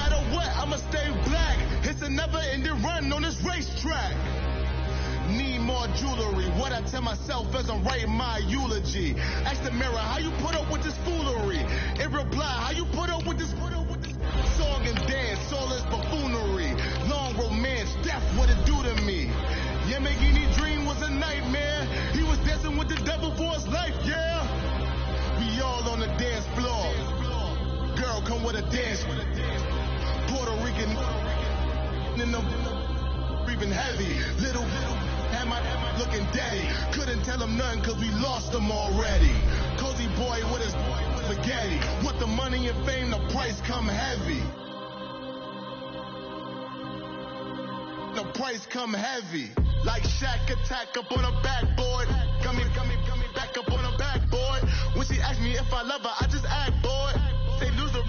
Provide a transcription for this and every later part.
matter what, I'ma stay black. It's a never-ending run on this racetrack. Need more jewelry. What I tell myself as I'm writing my eulogy. Ask the mirror, how you put up with this foolery? It reply, how you put up with this song and dance, all this buffoonery. Long romance, death, what it do to me? Yamagini dream was a nightmare. He was dancing with the devil for his life, yeah. We all on the dance floor. Girl, come with a dance. Puerto Rican in the breathing heavy. Little had my looking daddy. Couldn't tell him nothing cause we lost him already. Cozy boy with his spaghetti. With the money and fame, the price come heavy. The price come heavy. Like Shaq attack up on a backboard. Got me back up on a backboard. When she asked me if I love her, I just act bored. Say loser,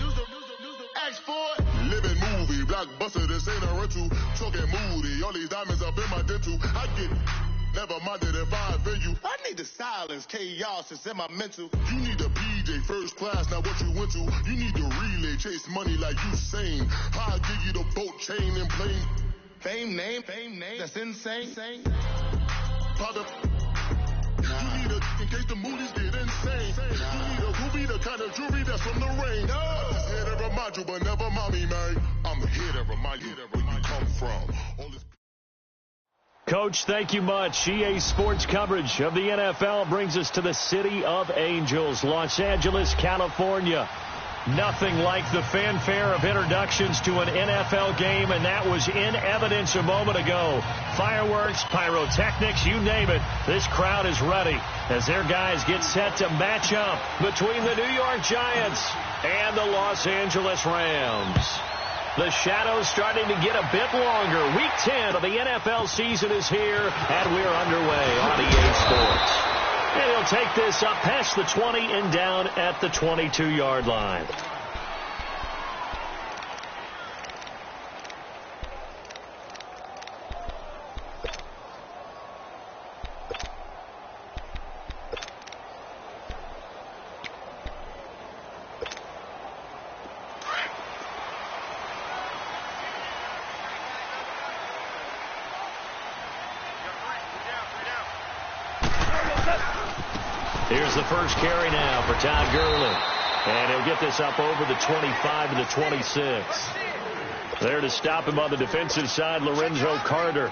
ask for it. Living movie, blockbuster, this ain't a rental. Talking moody, all these diamonds up in my dental. I get never minded if I offend you. I need the silence, chaos is in my mental. You need a PJ first class, not what you went to. You need the relay, chase money like you sane. I'll give you the boat chain and plane. Fame name, that's insane. Pop the you need a in case the movies get insane. You need a ruby, the kind of jewelry that's from the rain. I'm just here to remind you, but never mind me, man. I'm here to remind you where you come from. Coach, thank you much. EA Sports coverage of the NFL brings us to the City of Angels, Los Angeles, California. Nothing like the fanfare of introductions to an NFL game, and that was in evidence a moment ago. Fireworks, pyrotechnics, you name it. This crowd is ready as their guys get set to match up between the New York Giants and the Los Angeles Rams. The shadows starting to get a bit longer. Week 10 of the NFL season is here, and we're underway on EA Sports. And he'll take this up past the 20 and down at the 22-yard line. Here's the first carry now for Todd Gurley. And he'll get this up over the 25 to the 26. There to stop him on the defensive side, Lorenzo Carter.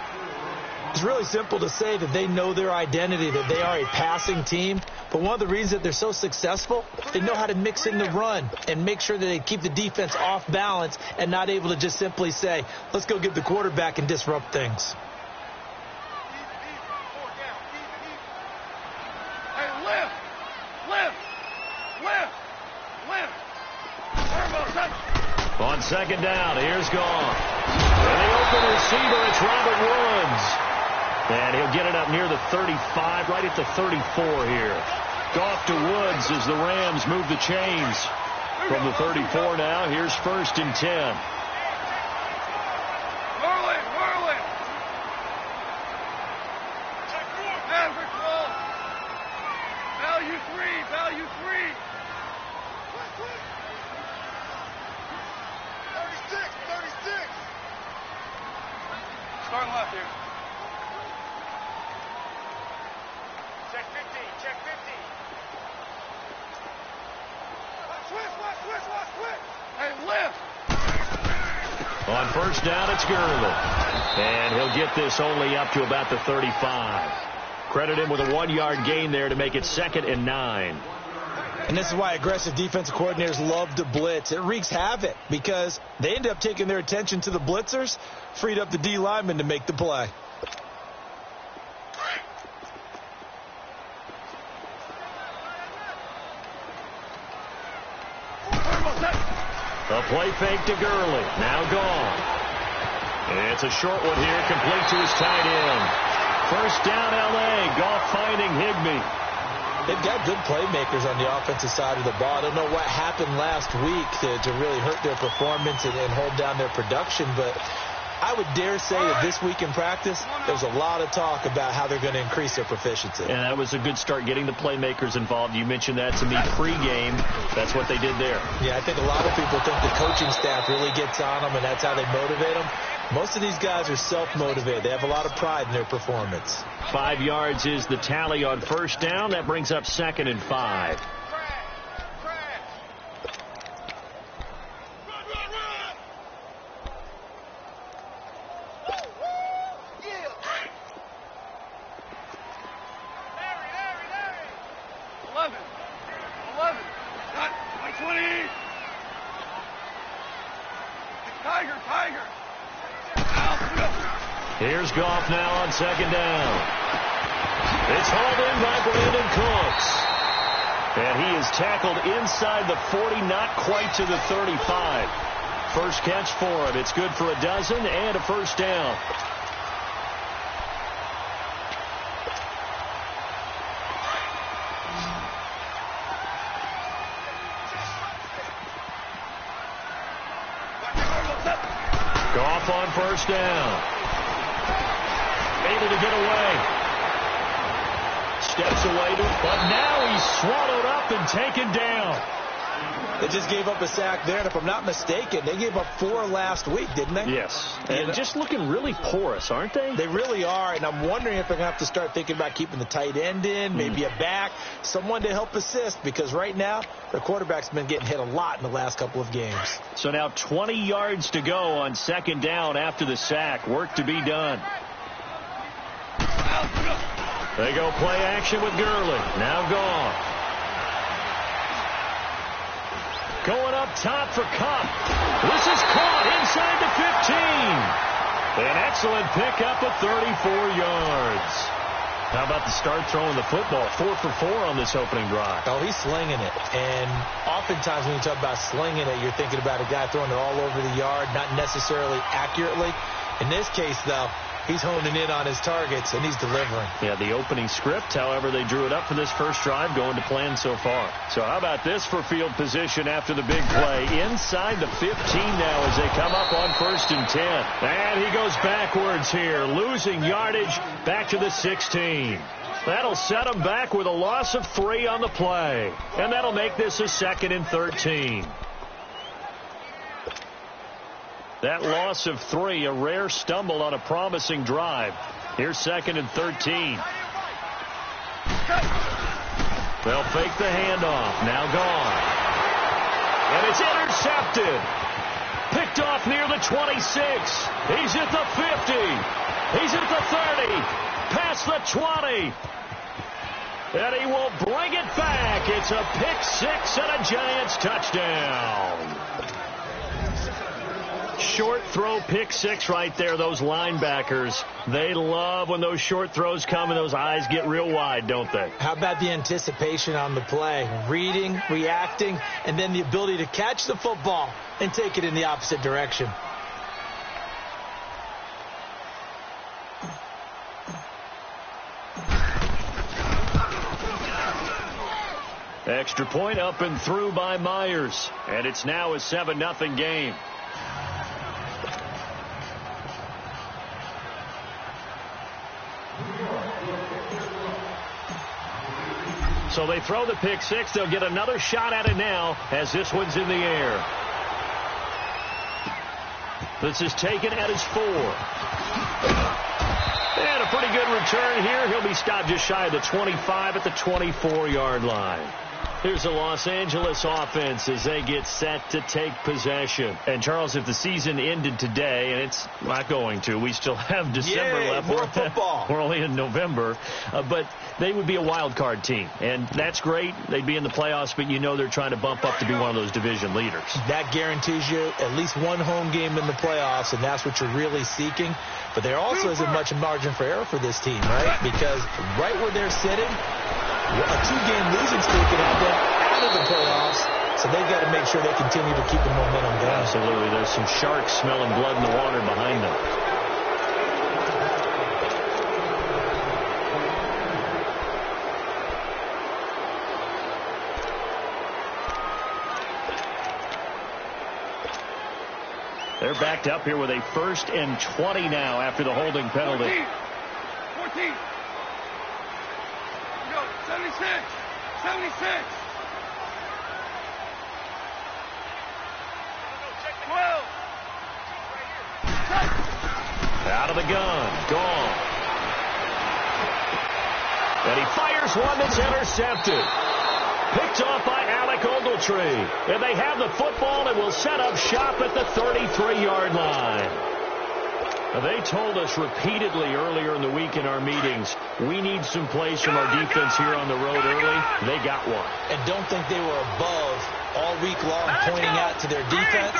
It's really simple to say that they know their identity, that they are a passing team. But one of the reasons that they're so successful, they know how to mix in the run and make sure that they keep the defense off balance and not able to just simply say, let's go get the quarterback and disrupt things. On second down, here's Goff. And the open receiver, it's Robert Woods. And he'll get it up near the 35, right at the 34 here. Goff to Woods as the Rams move the chains. From the 34 now, here's 1st and 10. Value three. Starting left here. Check 50. Switch. Hey, left. On first down, it's Gurley. And he'll get this only up to about the 35. Credit him with a 1-yard gain there to make it 2nd and 9. And this is why aggressive defensive coordinators love to blitz. It wreaks havoc because they end up taking their attention to the blitzers, freed up the D lineman to make the play. A play fake to Gurley. Now gone. It's a short one here, complete to his tight end. First down, L.A. Goff finding Higbee. They've got good playmakers on the offensive side of the ball. I don't know what happened last week to really hurt their performance and hold down their production, but I would dare say that this week in practice, there's a lot of talk about how they're going to increase their proficiency. And that was a good start, getting the playmakers involved. You mentioned that to me pregame. That's what they did there. Yeah, I think a lot of people think the coaching staff really gets on them, and that's how they motivate them. Most of these guys are self-motivated. They have a lot of pride in their performance. 5 yards is the tally on first down. That brings up 2nd and 5. Here's Goff now on 2nd down. It's hauled in by Brandon Cooks. And he is tackled inside the 40, not quite to the 35. First catch for him. It's good for a dozen and a first down. Goff on first down. Able to get away. Steps away, but now he's swallowed up and taken down. They just gave up a sack there, and if I'm not mistaken, they gave up 4 last week, didn't they? Yes. And just looking really porous, aren't they? They really are, and I'm wondering if they're going to have to start thinking about keeping the tight end in, maybe a back, someone to help assist, because right now their quarterback's been getting hit a lot in the last couple of games. So now 20 yards to go on 2nd down after the sack. Work to be done. They go play action with Gurley. Now gone. Going up top for Kupp. This is caught inside the 15. An excellent pickup of 34 yards. How about the start throwing the football? 4 for 4 on this opening drive. Oh, he's slinging it. And oftentimes when you talk about slinging it, you're thinking about a guy throwing it all over the yard, not necessarily accurately. In this case, though, he's honing in on his targets, and he's delivering. Yeah, the opening script, however, they drew it up for this first drive, going to plan so far. So how about this for field position after the big play? Inside the 15 now as they come up on 1st and 10. And he goes backwards here, losing yardage back to the 16. That'll set him back with a loss of 3 on the play. And that'll make this a 2nd and 13. That loss of 3, a rare stumble on a promising drive. Here's 2nd and 13. They'll fake the handoff. Now gone. And it's intercepted. Picked off near the 26. He's at the 50. He's at the 30. Past the 20. And he will bring it back. It's a pick 6 and a Giants touchdown. Short throw pick 6 right there. Those linebackers, they love when those short throws come and those eyes get real wide, don't they? How about the anticipation on the play? Reading, reacting, and then the ability to catch the football and take it in the opposite direction. Extra point up and through by Myers. And it's now a 7-0 game. So they throw the pick 6. They'll get another shot at it now as this one's in the air. This is taken at his 4. And a pretty good return here. He'll be stopped just shy of the 25 at the 24-yard line. Here's the Los Angeles offense as they get set to take possession. And, Charles, if the season ended today, and it's not going to, we still have December left. More football. We're only in November. But they would be a wild card team. And that's great. They'd be in the playoffs, but you know they're trying to bump up to be one of those division leaders. That guarantees you at least one home game in the playoffs, and that's what you're really seeking. But there also isn't much margin for error for this team, right? Because right where they're sitting, a 2-game losing streak could have them out of the playoffs, so they've got to make sure they continue to keep the momentum going. Absolutely. There's some sharks smelling blood in the water behind them. They're backed up here with a 1st and 20 now after the holding penalty. 14. Go, 76. 76. 12. Out of the gun. Gone. And he fires one that's intercepted. Picked off by Alec Ogletree. And they have the football and will set up shop at the 33-yard line. They told us repeatedly earlier in the week in our meetings, we need some plays from our defense here on the road early. They got one. And don't think they were above all week long pointing out to their defense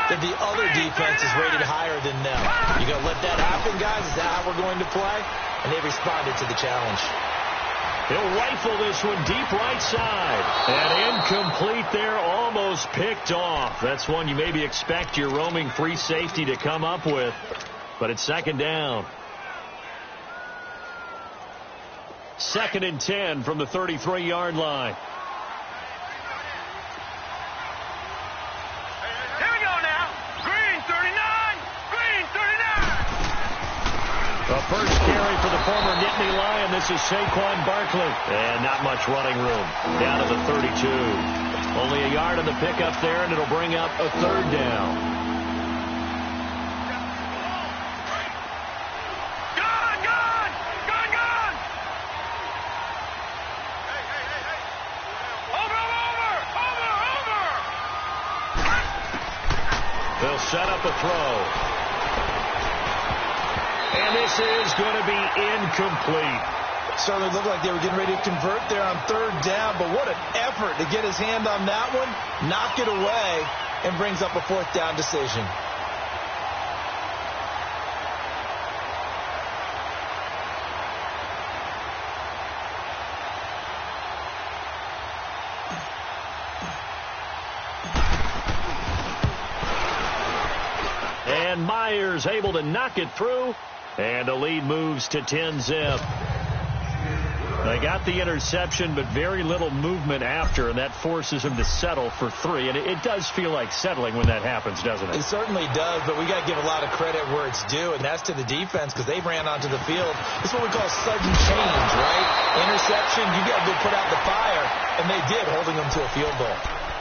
that the other defense is rated higher than them. You going to let that happen, guys? Is that how we're going to play? And they responded to the challenge. He'll rifle this one deep right side. And incomplete there, almost picked off. That's one you maybe expect your roaming free safety to come up with. But it's 2nd down. 2nd and 10 from the 33-yard line. Here we go now. Green 39. Green 39. The first carry for the former Nittany Lion. This is Saquon Barkley. And not much running room. Down to the 32. Only a yard on the pickup there, and it'll bring up a 3rd down. They'll set up a throw. And this is going to be incomplete. Certainly looked like they were getting ready to convert there on 3rd down, but what an effort to get his hand on that one, knock it away, and brings up a 4th down decision. And Myers able to knock it through, and the lead moves to 10-zip. They got the interception, but very little movement after, and that forces him to settle for 3. And it does feel like settling when that happens, doesn't it? It certainly does, but we got to give a lot of credit where it's due, and that's to the defense because they ran onto the field. It's what we call sudden change, right? Interception, you got to go put out the fire, and they did, holding them to a field goal.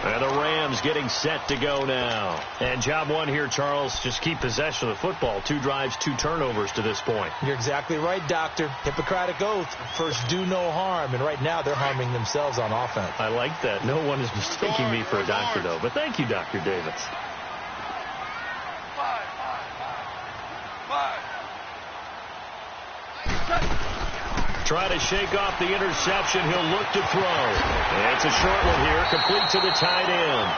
And the Rams getting set to go now. And job one here, Charles, just keep possession of the football. 2 drives, 2 turnovers to this point. You're exactly right, Doctor. Hippocratic oath, first do no harm. And right now they're harming themselves on offense. I like that. No one is mistaking me for a doctor, though. But thank you, Dr. Davis. 5. Try to shake off the interception. He'll look to throw. And it's a short one here, complete to the tight end.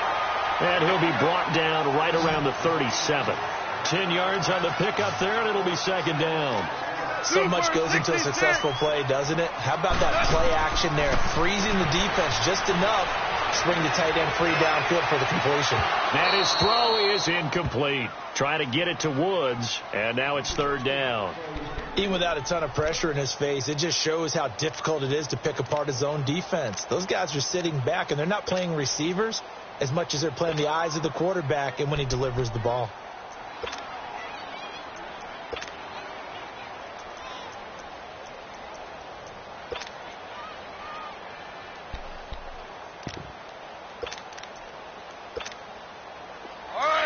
And he'll be brought down right around the 37. 10 yards on the pickup there, and it'll be 2nd down. So much goes into a successful play, doesn't it? How about that play action there? Freezing the defense just enough to bring the tight end free downfield for the completion. And his throw is incomplete. Try to get it to Woods, and now it's 3rd down. Even without a ton of pressure in his face, it just shows how difficult it is to pick apart his own defense. Those guys are sitting back, and they're not playing receivers as much as they're playing the eyes of the quarterback and when he delivers the ball.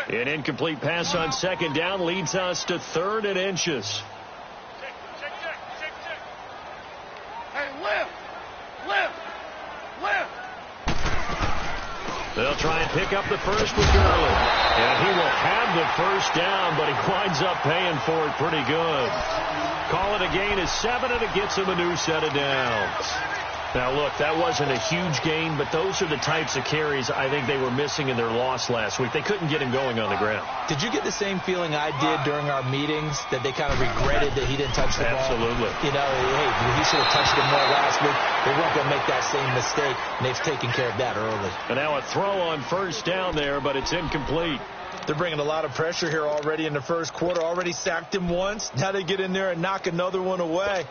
An incomplete pass on 2nd down leads us to 3rd and inches. Check. Hey, lift. They'll try and pick up the first with Gurley. And he will have the first down, but he winds up paying for it pretty good. Call it a gain of 7, and it gets him a new set of downs. Now, look, that wasn't a huge gain, but those are the types of carries I think they were missing in their loss last week. They couldn't get him going on the ground. Did you get the same feeling I did during our meetings, that they kind of regretted that he didn't touch the ball? Absolutely. You know, hey, he should have touched it more last week. They weren't going to make that same mistake, and they've taken care of that early. And now a throw on 1st down there, but it's incomplete. They're bringing a lot of pressure here already in the first quarter. Already sacked him once. Now they get in there and knock another one away.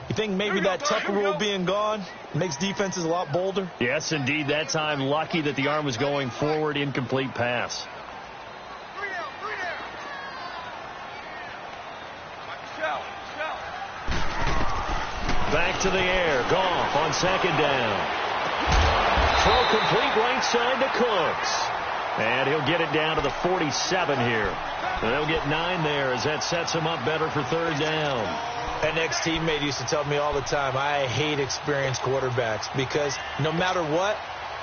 You think maybe that Tucker rule being gone makes defenses a lot bolder? Yes, indeed. That time, lucky that the arm was going forward. Incomplete pass. back to the air. Goff on second down. Throw complete right side to Cooks. And he'll get it down to the 47 here. They'll get 9 there as that sets him up better for third down. An ex-teammate used to tell me all the time, I hate experienced quarterbacks because no matter what,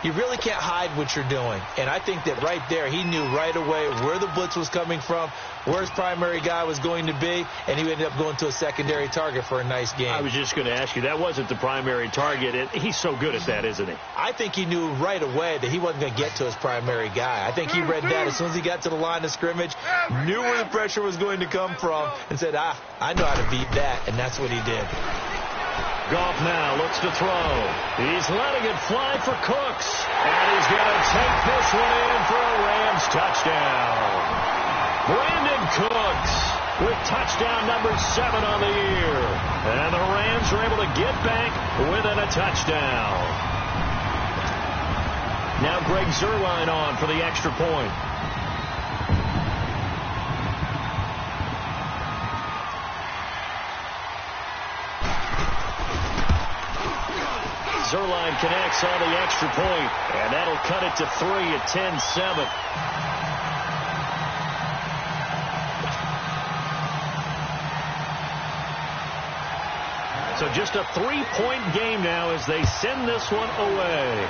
you really can't hide what you're doing. And I think that right there, he knew right away where the blitz was coming from, where his primary guy was going to be, and he ended up going to a secondary target for a nice game. I was just going to ask you, that wasn't the primary target. He's so good at that, isn't he? I think he knew right away that he wasn't going to get to his primary guy. I think he read that as soon as he got to the line of scrimmage, knew where the pressure was going to come from, and said, I know how to beat that, and that's what he did. Goff now looks to throw. He's letting it fly for Cooks. And he's going to take this one in for a Rams touchdown. Brandon Cooks with touchdown number 7 on the year. And the Rams are able to get back within a touchdown. Now Greg Zuerlein on for the extra point. Zuerlein connects on the extra point, and that'll cut it to 3 at 10-7. So just a 3-point game now as they send this one away.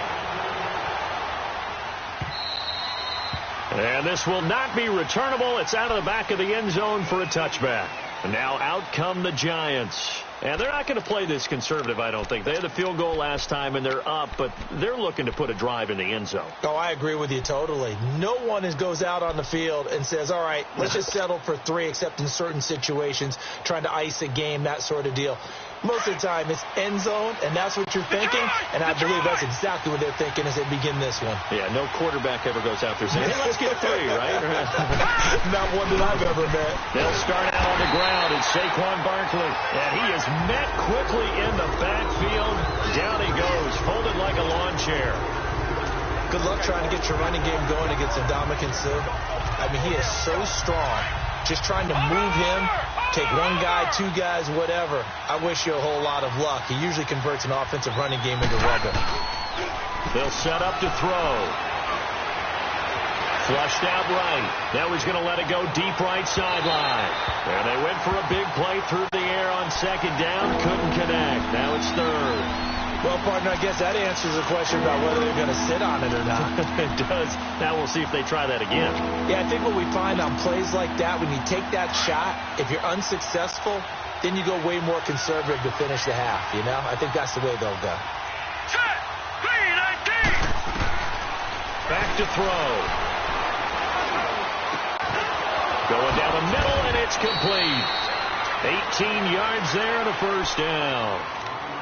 And this will not be returnable. It's out of the back of the end zone for a touchback. And now out come the Giants. And they're not going to play this conservative, I don't think. They had the field goal last time, and they're up, but they're looking to put a drive in the end zone. Oh, I agree with you totally. No one goes out on the field and says, all right, let's just settle for 3, except in certain situations, trying to ice a game, that sort of deal. Most of the time, it's end zone, and that's what you're thinking, and I believe that's exactly what they're thinking as they begin this one. Yeah, no quarterback ever goes out there saying, hey, let's get 3, right? Not one that I've ever met. They'll start out on the ground. It's Saquon Barkley, and he is met quickly in the backfield. Down he goes, folded like a lawn chair. Good luck trying to get your running game going against Ndamukong Suh. I mean, he is so strong. Just trying to move him, take 1 guy, 2 guys, whatever. I wish you a whole lot of luck. He usually converts an offensive running game into rubber. They'll set up to throw. Flushed out right. Now he's going to let it go deep right sideline. And they went for a big play through the air on second down. Couldn't connect. Now it's third. Well, partner, I guess that answers the question about whether they're going to sit on it or not. It does. Now we'll see if they try that again. Yeah, I think what we find on plays like that, when you take that shot, if you're unsuccessful, then you go way more conservative to finish the half, you know? I think that's the way they'll go. Set. 3-19. Back to throw. Going down the middle, and it's complete. 18 yards there and a first down.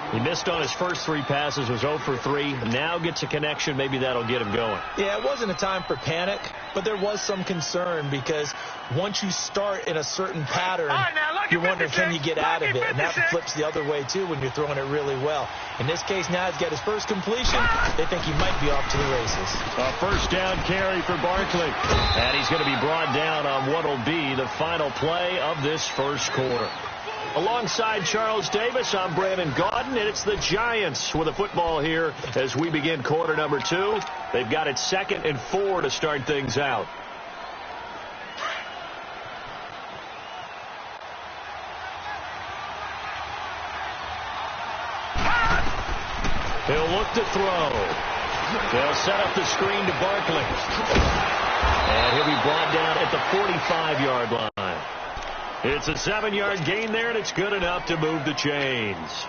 He missed on his first 3 passes, was 0 for 3. Now gets a connection. Maybe that'll get him going. Yeah, it wasn't a time for panic, but there was some concern because once you start in a certain pattern, you're wondering, can you get out of it? And that flips the other way, too, when you're throwing it really well. In this case, now he's got his first completion. They think he might be off to the races. A first down carry for Barkley. And he's going to be brought down on what will be the final play of this first quarter. Alongside Charles Davis, I'm Brandon Gaudin, and it's the Giants with the football here as we begin quarter number 2. They've got it 2nd and 4 to start things out. He'll look to throw. They'll set up the screen to Barkley. And he'll be brought down at the 45-yard line. It's a 7-yard gain there, and it's good enough to move the chains.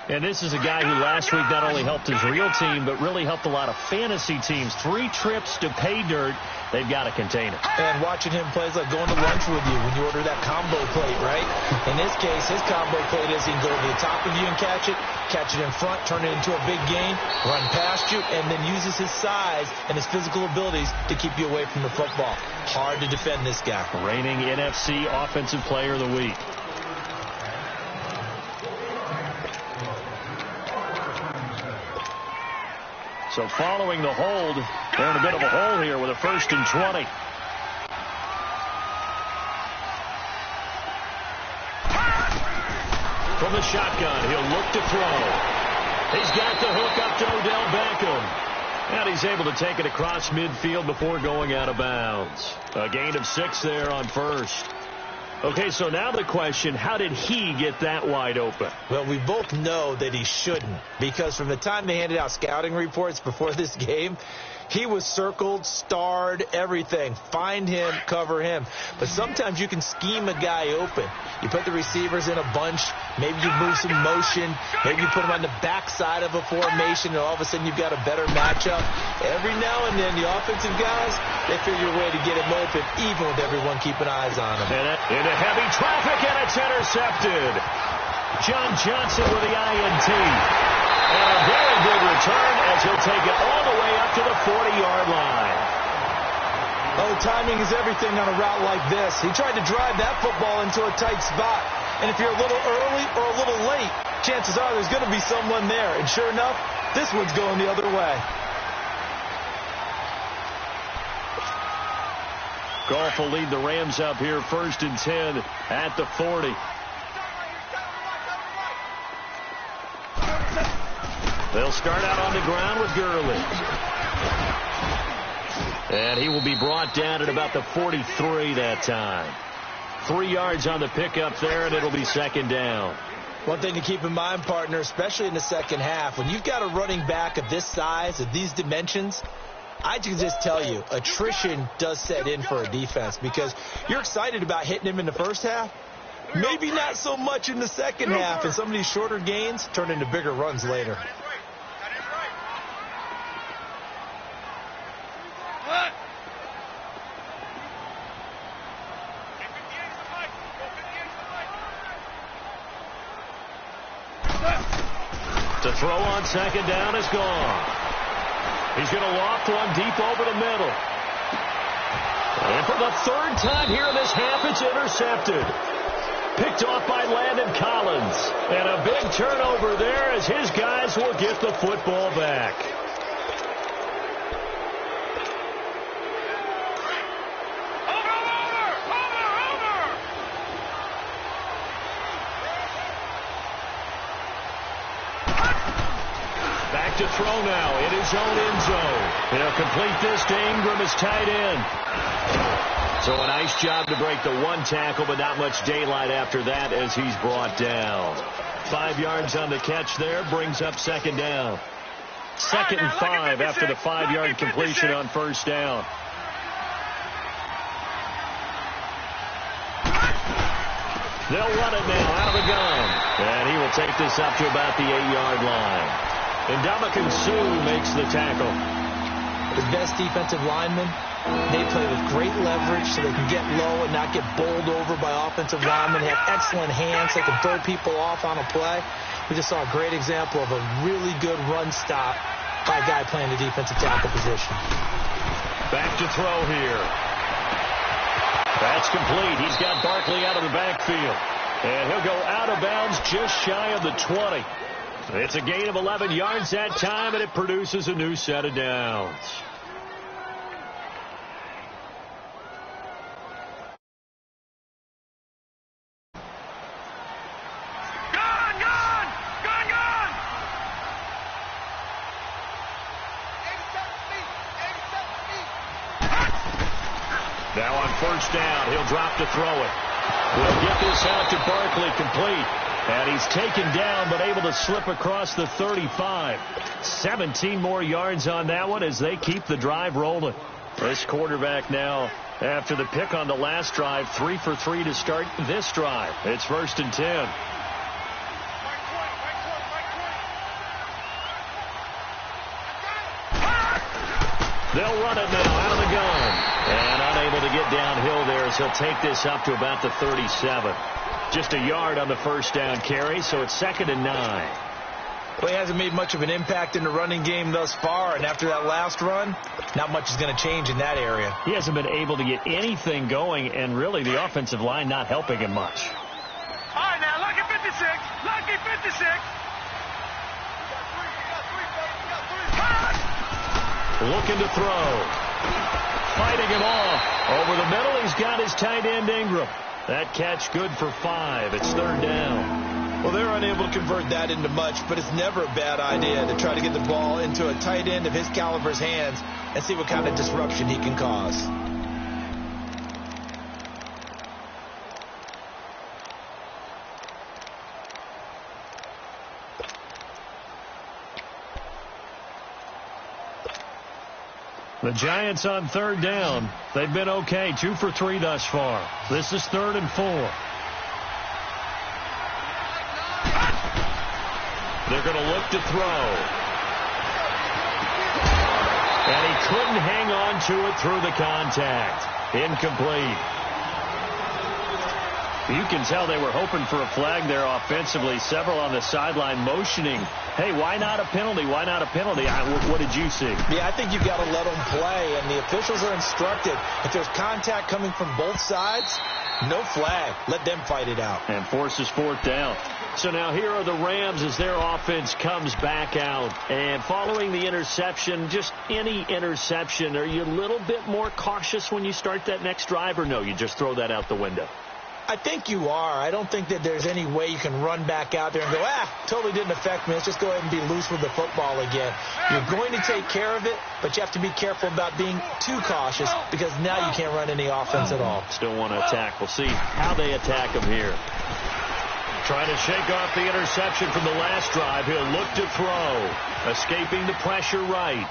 And this is a guy who last week not only helped his real team, but really helped a lot of fantasy teams. 3 trips to pay dirt. They've got to contain it. And watching him play is like going to lunch with you when you order that combo plate, right? In this case, his combo plate is he can go to the top of you and catch it in front, turn it into a big gain, run past you, and then uses his size and his physical abilities to keep you away from the football. Hard to defend this guy. Reigning NFC Offensive Player of the Week. So following the hold, they're in a bit of a hole here with a 1st and 20. From the shotgun. He'll look to throw. He's got the hook up to Odell Beckham. And he's able to take it across midfield before going out of bounds. A gain of 6 there on first. Okay, so now the question, how did he get that wide open? Well, we both know that he shouldn't, because from the time they handed out scouting reports before this game, he was circled, starred, everything. Find him, cover him. But sometimes you can scheme a guy open. You put the receivers in a bunch. Maybe you move some motion. Maybe you put them on the backside of a formation, and all of a sudden you've got a better matchup. Every now and then, the offensive guys, they figure a way to get him open, even with everyone keeping eyes on him. And into heavy traffic, and it's intercepted. John Johnson with the INT. And a very good return as he'll take it all the way up to the 40-yard line. Oh, timing is everything on a route like this. He tried to drive that football into a tight spot. And if you're a little early or a little late, chances are there's going to be someone there. And sure enough, this one's going the other way. Goff will lead the Rams up here 1st and 10 at the 40. They'll start out on the ground with Gurley. And he will be brought down at about the 43 that time. 3 yards on the pickup there, and it'll be 2nd down. One thing to keep in mind, partner, especially in the second half, when you've got a running back of this size, of these dimensions, I can just tell you, attrition does set in for a defense, because you're excited about hitting him in the first half. Maybe not so much in the second half, and some of these shorter gains turn into bigger runs later. To throw on 2nd down is gone. He's going to loft one deep over the middle. And for the 3rd time here in this half, it's intercepted. Picked off by Landon Collins. And a big turnover there as his guys will get the football back. Back to throw now in his own end zone. He'll complete this to Ingram as tight end. So a nice job to break the 1 tackle, but not much daylight after that as he's brought down. 5 yards on the catch there, brings up 2nd down. 2nd and 5 after the 5-yard completion on 1st down. They'll run it now out of the gun. And he will take this up to about the 8-yard line. And Ndamukong Suh makes the tackle. The best defensive linemen, they play with great leverage so they can get low and not get bowled over by offensive linemen. They have excellent hands. They can throw people off on a play. We just saw a great example of a really good run stop by a guy playing the defensive tackle position. Back to throw here. That's complete. He's got Barkley out of the backfield. And he'll go out of bounds just shy of the 20. It's a gain of 11 yards that time, and it produces a new set of downs. Now on 1st down, he'll drop to throw it. We'll get this out to Barkley complete. And he's taken down, but able to slip across the 35. 17 more yards on that one as they keep the drive rolling. This quarterback now, after the pick on the last drive, 3 for 3 to start this drive. It's 1st and 10. They'll run it now out of the gun. And unable to get downhill there as he'll take this up to about the 37. Just a yard on the 1st down carry, so it's 2nd and 9. Well, he hasn't made much of an impact in the running game thus far, and after that last run, not much is going to change in that area. He hasn't been able to get anything going, and really the offensive line not helping him much. All right, now, lucky 56. Lucky 56. Looking to throw. Fighting him off. Over the middle, he's got his tight end Ingram. That catch good for 5. It's 3rd down. Well, they're unable to convert that into much, but it's never a bad idea to try to get the ball into a tight end of his caliber's hands and see what kind of disruption he can cause. The Giants on third down. They've been okay, 2 for 3 thus far. This is 3rd and 4. They're going to look to throw. And he couldn't hang on to it through the contact. Incomplete. You can tell they were hoping for a flag there offensively. Several on the sideline motioning, hey, why not a penalty? Why not a penalty? What did you see? Yeah, I think you've got to let them play, and the officials are instructed. If there's contact coming from both sides, no flag. Let them fight it out. And forces 4th down. So now here are the Rams as their offense comes back out. And following the interception, just any interception, are you a little bit more cautious when you start that next drive, or no, you just throw that out the window? I think you are. I don't think that there's any way you can run back out there and go, totally didn't affect me. Let's just go ahead and be loose with the football again. You're going to take care of it, but you have to be careful about being too cautious because now you can't run any offense at all. Still want to attack. We'll see how they attack him here. Trying to shake off the interception from the last drive. He'll look to throw. Escaping the pressure right.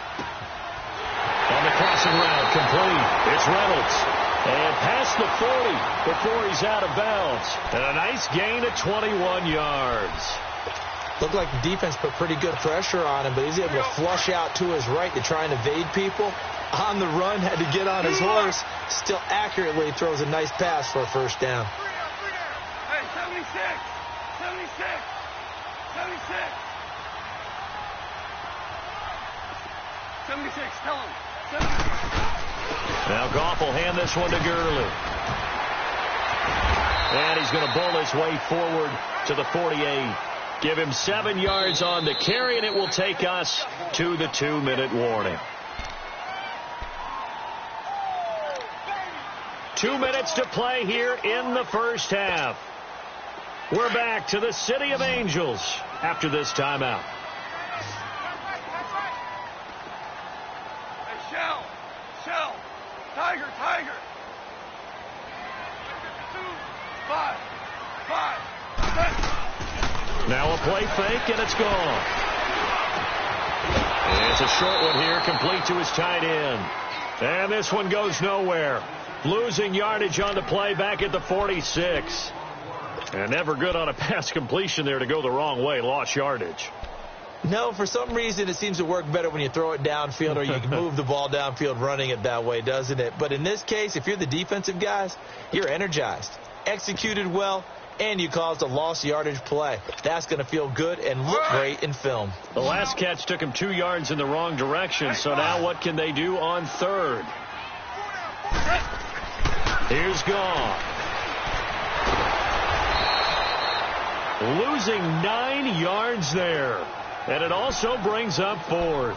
On the crossing route, complete. It's Reynolds. And past the 40 before he's out of bounds. And a nice gain of 21 yards. Looked like the defense put pretty good pressure on him, but he's able to flush out to his right to try and evade people. On the run, had to get on his horse. Still accurately throws a nice pass for a 1st down. Hey, 76. 76. 76. 76, tell him. 76. Now Goff will hand this one to Gurley. And he's going to bull his way forward to the 48. Give him 7 yards on the carry, and it will take us to the 2-minute warning. 2 minutes to play here in the first half. We're back to the City of Angels after this timeout. Hey, Shell. Tiger. 2, 5, 6. Now a play fake, and it's gone. And it's a short one here, complete to his tight end. And this one goes nowhere. Losing yardage on the play back at the 46. And never good on a pass completion there to go the wrong way. Lost yardage. No, for some reason it seems to work better when you throw it downfield or you can move the ball downfield running it that way, doesn't it? But in this case, if you're the defensive guys, you're energized, executed well, and you caused a lost yardage play. That's going to feel good and look great in film. The last catch took him 2 yards in the wrong direction, so now what can they do on 3rd? Here's Goff. Losing 9 yards there. And it also brings up 4th.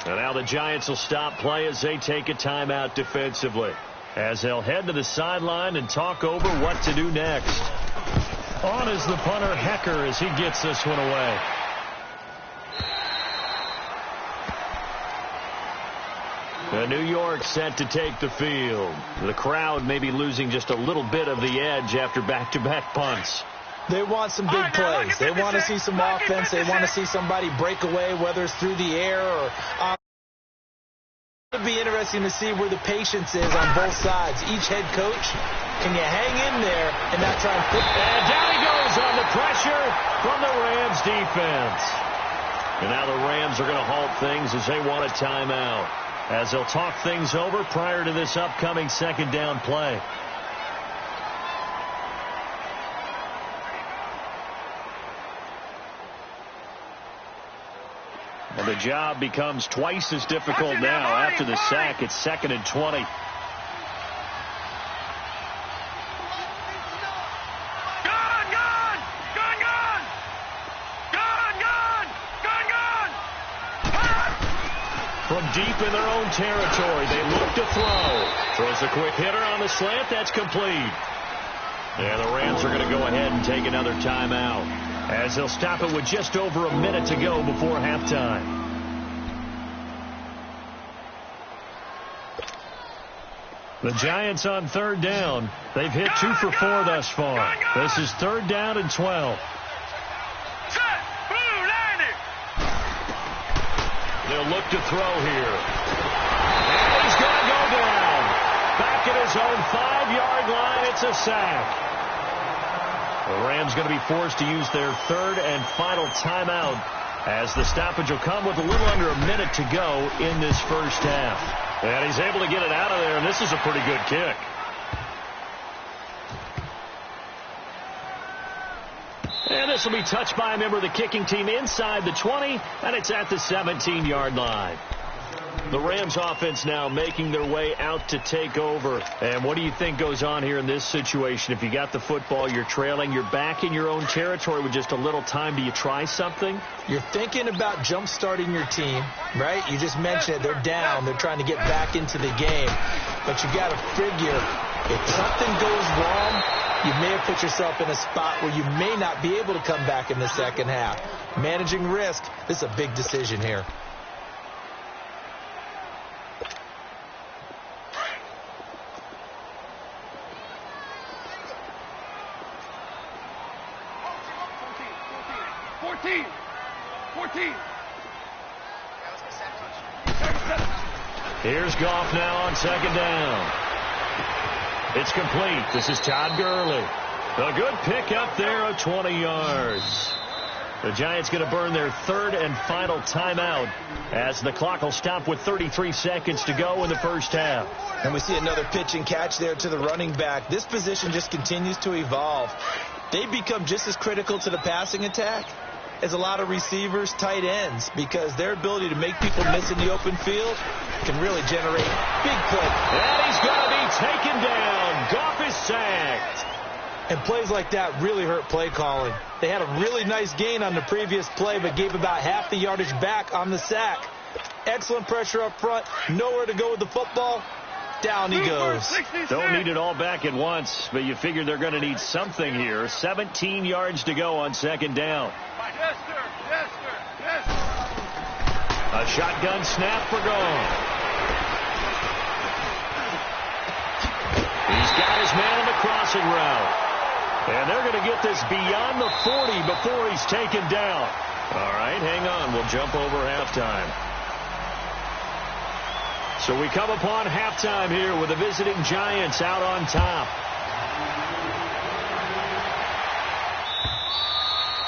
And now the Giants will stop play as they take a timeout defensively, as they'll head to the sideline and talk over what to do next. On is the punter, Hecker, as he gets this one away. And New York set to take the field. The crowd may be losing just a little bit of the edge after back-to-back punts. They want some big plays. They want to see some offense. They want to see somebody break away, whether it's through the air or on. It'll be interesting to see where the patience is on both sides. Each head coach, can you hang in there and not try and put... And down he goes on the pressure from the Rams defense. And now the Rams are going to halt things as they want a timeout, as they'll talk things over prior to this upcoming 2nd down play. And the job becomes twice as difficult now after the sack. It's 2nd and 20. From deep in their own territory, they look to throw. Throws a quick hitter on the slant. That's complete. And the Rams are going to go ahead and take another timeout. as they'll stop it with just over a minute to go before halftime. The Giants on third down. They've hit 2 for 4 thus far. This is third down and 12. They'll look to throw here. And he's going to go down. Back at his own 5-yard line. It's a sack. The Rams going to be forced to use their third and final timeout as the stoppage will come with a little under a minute to go in this first half. And he's able to get it out of there, and this is a pretty good kick. And this will be touched by a member of the kicking team inside the 20, and it's at the 17-yard line. The Rams offense now making their way out to take over. And what do you think goes on here in this situation? If you got the football, you're trailing, you're back in your own territory with just a little time. Do you try something? You're thinking about jump-starting your team, right? You just mentioned it. They're down. They're trying to get back into the game. But you got to figure if something goes wrong, you may have put yourself in a spot where you may not be able to come back in the second half. Managing risk, this is a big decision here. Here's Goff now on second down. It's complete. This is Todd Gurley. A good pick up there of 20 yards. The Giants going to burn their third and final timeout as the clock will stop with 33 seconds to go in the first half. And we see another pitch and catch there to the running back. This position just continues to evolve. They become just as critical to the passing attack as a lot of receivers, tight ends, because their ability to make people miss in the open field can really generate big plays. And he's going to be taken down. Goff is sacked. And plays like that really hurt play calling. They had a really nice gain on the previous play, but gave about half the yardage back on the sack. Excellent pressure up front. Nowhere to go with the football. Down he goes. Don't need it all back at once, but you figure they're going to need something here. 17 yards to go on second down. Yes, sir. Yes, sir. Yes, sir. A shotgun snap for Goff. He's got his man on the crossing route. And they're going to get this beyond the 40 before he's taken down. All right, hang on. We'll jump over halftime. So we come upon halftime here with the visiting Giants out on top.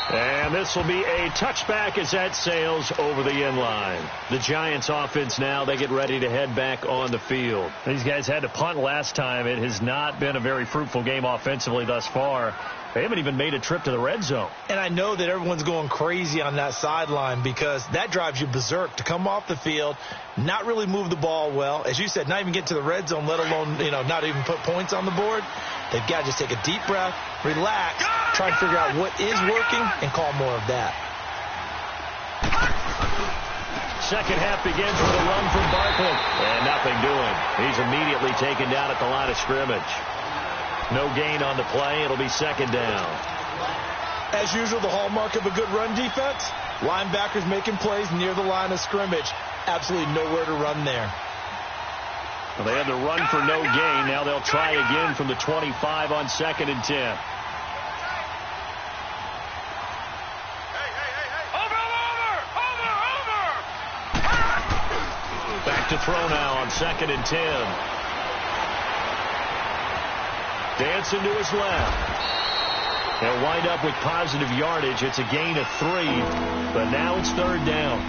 And this will be a touchback as that sails over the end line. The Giants offense now, they get ready to head back on the field. These guys had to punt last time. It has not been a very fruitful game offensively thus far. They haven't even made a trip to the red zone. And I know that everyone's going crazy on that sideline because that drives you berserk to come off the field, not really move the ball well. As you said, not even get to the red zone, let alone, not even put points on the board. They've got to just take a deep breath, relax, try to figure out what is working, and call more of that. Second half begins with a run from Barkley. And nothing doing. He's immediately taken down at the line of scrimmage. No gain on the play. It'll be second down. As usual, the hallmark of a good run defense, linebackers making plays near the line of scrimmage. Absolutely nowhere to run there. Well, they had the run for no gain. Now they'll try again from the 25 on second and 10. Back to throw now on second and 10. Dancing to his left. They'll wind up with positive yardage. It's a gain of 3, but now it's third down.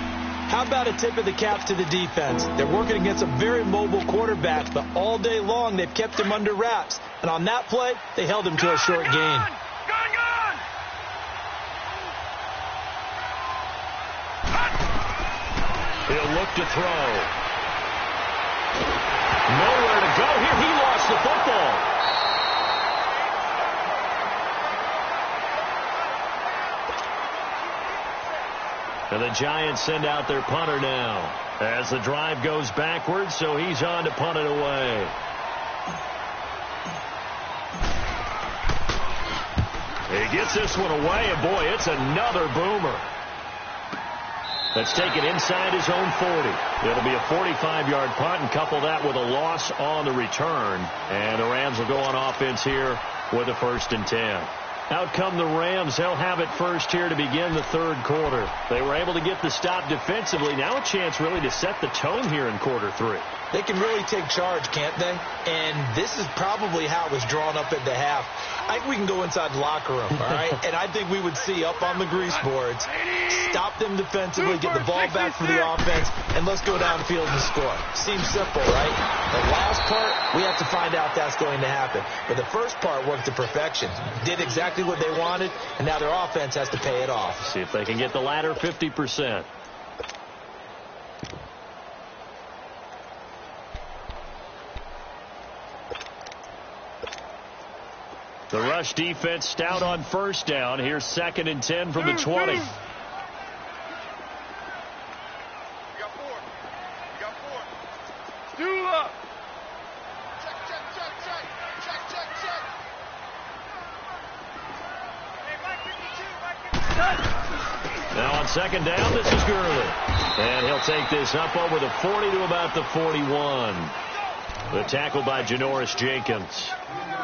How about a tip of the cap to the defense? They're working against a very mobile quarterback, but all day long they've kept him under wraps. And on that play, they held him to a short gain. He'll look to throw. Nowhere to go here. He lost the football. And the Giants send out their punter now as the drive goes backwards, so he's on to punt it away. He gets this one away, and boy, it's another boomer. Let's take it inside his own 40. It'll be a 45-yard punt, and couple that with a loss on the return. And the Rams will go on offense here with a 1st and 10. Out come the Rams. They'll have it first here to begin the 3rd quarter. They were able to get the stop defensively. Now a chance really to set the tone here in quarter 3. They can really take charge, can't they? And this is probably how it was drawn up at the half. I think we can go inside the locker room, all right? And I think we would see up on the grease boards, stop them defensively, get the ball back for the offense, and let's go downfield and score. Seems simple, right? The last part, we have to find out that's going to happen. But the first part worked to perfection. Did exactly what they wanted, and now their offense has to pay it off. See if they can get the latter 50%. The rush defense stout on 1st down. Here's 2nd and 10 from the 20. You got 4. You got 4. Stool up. Check. Now on 2nd down, this is Gurley. And he'll take this up over the 40 to about the 41. The tackle by Janoris Jenkins.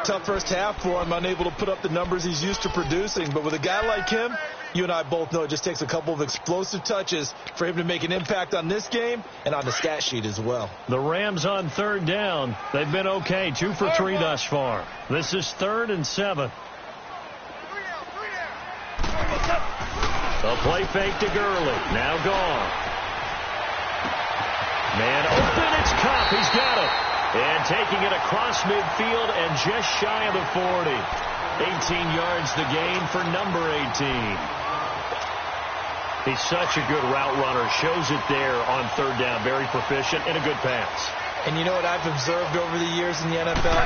Tough first half for him, unable to put up the numbers he's used to producing. But with a guy like him, you and I both know it just takes a couple of explosive touches for him to make an impact on this game and on the stat sheet as well. The Rams on 3rd down. They've been okay, 2 for 3 thus far. This is 3rd and 7. A play fake to Gurley. Now gone. Man open, it's Kupp. He's got it. And taking it across midfield and just shy of the 40. 18 yards the gain for number 18. He's such a good route runner. Shows it there on 3rd down. Very proficient and a good pass. And you know what I've observed over the years in the NFL?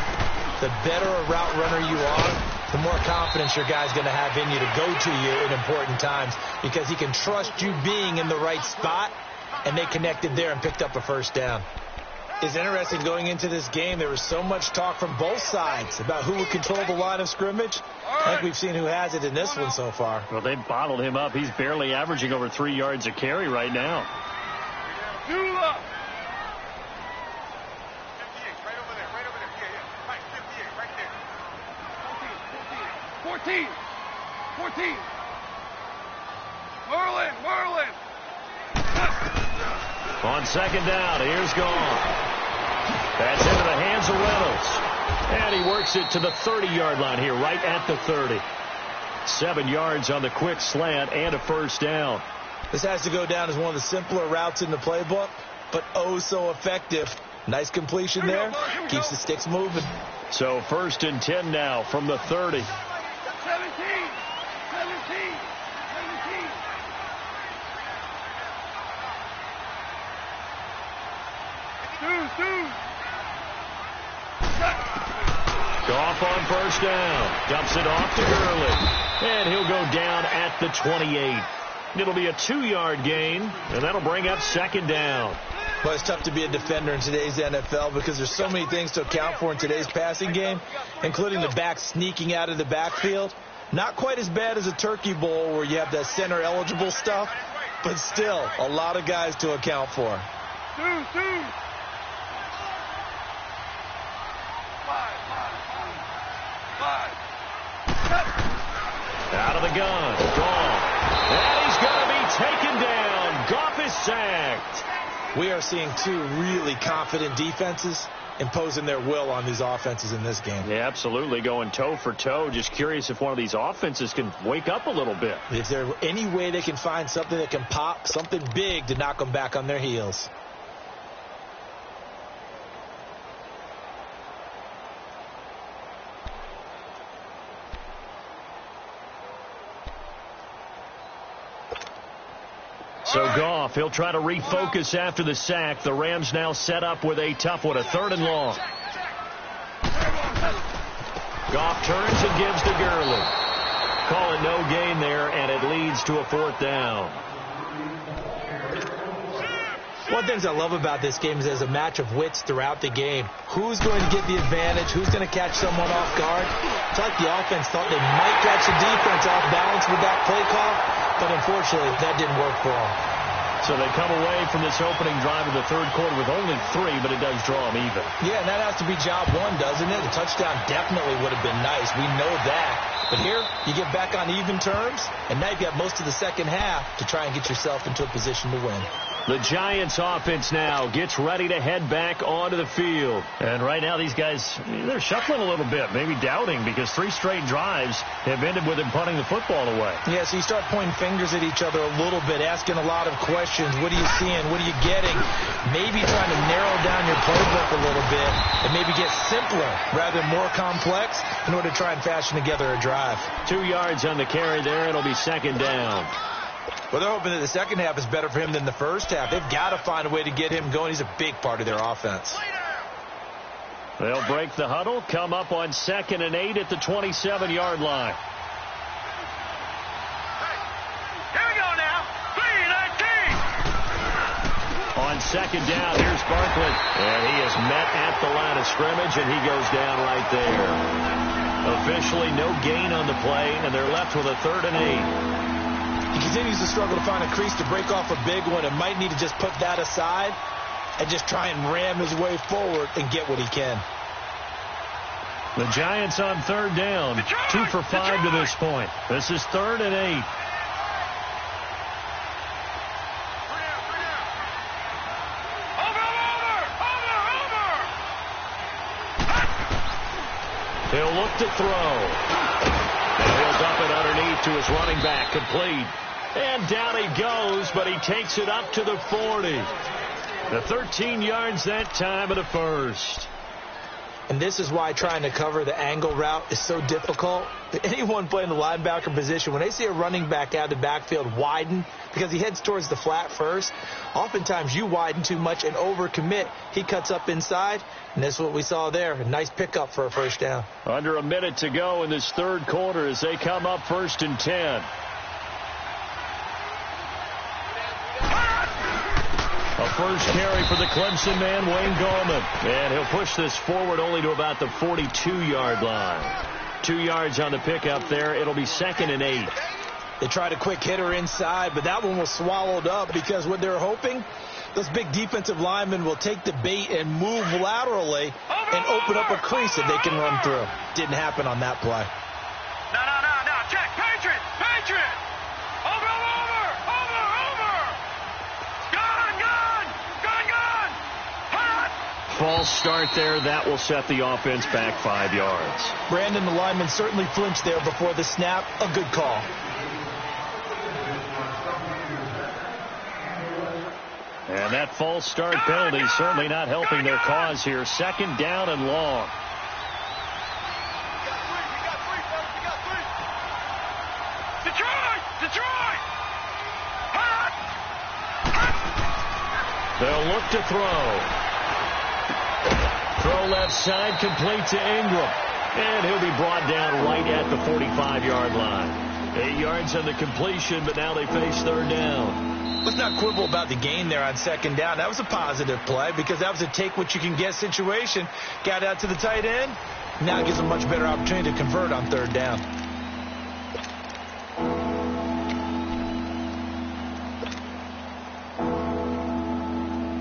The better a route runner you are, the more confidence your guy's going to have in you to go to you in important times because he can trust you being in the right spot, and they connected there and picked up a 1st down. It's interesting going into this game. There was so much talk from both sides about who would control the line of scrimmage. I think we've seen who has it in this one so far. Well, they bottled him up. He's barely averaging over 3 yards a carry right now. 58, right over there. Yeah. Right, 58, right there. 14. Merlin. On 2nd down, here's gone. That's into the hands of Reynolds. And he works it to the 30-yard line here, right at the 30. 7 yards on the quick slant and a 1st down. This has to go down as one of the simpler routes in the playbook, but oh so effective. Nice completion there. Keeps the sticks moving. So 1st and 10 now from the 30. 17. Goff on 1st down. Dumps it off to Gurley. And he'll go down at the 28. It'll be a 2-yard gain, and that'll bring up 2nd down. Well, it's tough to be a defender in today's NFL because there's so many things to account for in today's passing game, including the back sneaking out of the backfield. Not quite as bad as a turkey bowl where you have that center-eligible stuff, but still a lot of guys to account for. 2. Out of the gun. Gone. And he's going to be taken down. Goff is sacked. We are seeing 2 really confident defenses imposing their will on these offenses in this game. Yeah, absolutely. Going toe for toe. Just curious if one of these offenses can wake up a little bit. If there's any way they can find something that can pop, something big to knock them back on their heels. So Goff, he'll try to refocus after the sack. The Rams now set up with a tough one, a 3rd and long. Goff turns and gives to Gurley. Call it no gain there, and it leads to a 4th down. One of the things I love about this game is there's a match of wits throughout the game. Who's going to get the advantage? Who's going to catch someone off guard? It's like the offense thought they might catch the defense off balance with that play call, but unfortunately that didn't work for them. So they come away from this opening drive of the third quarter with only 3, but it does draw them even. Yeah, and that has to be job one, doesn't it? A touchdown definitely would have been nice. We know that. But here, you get back on even terms, and now you've got most of the second half to try and get yourself into a position to win. The Giants offense now gets ready to head back onto the field. And right now these guys, they're shuffling a little bit, maybe doubting, because 3 straight drives have ended with them punting the football away. Yeah, so you start pointing fingers at each other a little bit, asking a lot of questions. What are you seeing? What are you getting? Maybe trying to narrow down your playbook a little bit and maybe get simpler rather than more complex in order to try and fashion together a drive. 2 yards on the carry there. It'll be second down. Well, they're hoping that the second half is better for him than the first half. They've got to find a way to get him going. He's a big part of their offense. They'll break the huddle, come up on 2nd and 8 at the 27-yard line. Here we go now. 3-19. On second down, here's Barkley. And he is met at the line of scrimmage, and he goes down right there. Officially no gain on the play, and they're left with a 3rd and 8. He continues to struggle to find a crease to break off a big one and might need to just put that aside and just try and ram his way forward and get what he can. The Giants on 3rd down, 2 for 5 to this point. This is 3rd and 8. He'll look to throw. And he'll dump it underneath to his running back, complete. And down he goes, but he takes it up to the 40. The 13 yards that time of the first. And this is why trying to cover the angle route is so difficult. Anyone playing the linebacker position, when they see a running back out of the backfield widen because he heads towards the flat first, oftentimes you widen too much and overcommit. He cuts up inside, and that's what we saw there. A nice pickup for a first down. Under a minute to go in this third quarter as they come up 1st and 10. A first carry for the Clemson man, Wayne Gallman. And he'll push this forward only to about the 42-yard line. 2 yards on the pickup there. It'll be 2nd and 8. They tried a quick hitter inside, but that one was swallowed up because what they're hoping, those big defensive linemen will take the bait and move laterally and open up a crease that they can run through. Didn't happen on that play. No. Check. Patriot. Over. Hot. False start there. That will set the offense back 5 yards. Brandon, the lineman, certainly flinched there before the snap. A good call. And that false start penalty certainly not helping their cause here. 2nd down and long. Detroit. Hot. They'll look to throw. Throw left side, complete to Ingram. And he'll be brought down right at the 45-yard line. 8 yards on the completion, but now they face 3rd down. Let's not quibble about the gain there on 2nd down. That was a positive play because that was a take-what-you-can-get situation. Got out to the tight end. Now it gives a much better opportunity to convert on 3rd down.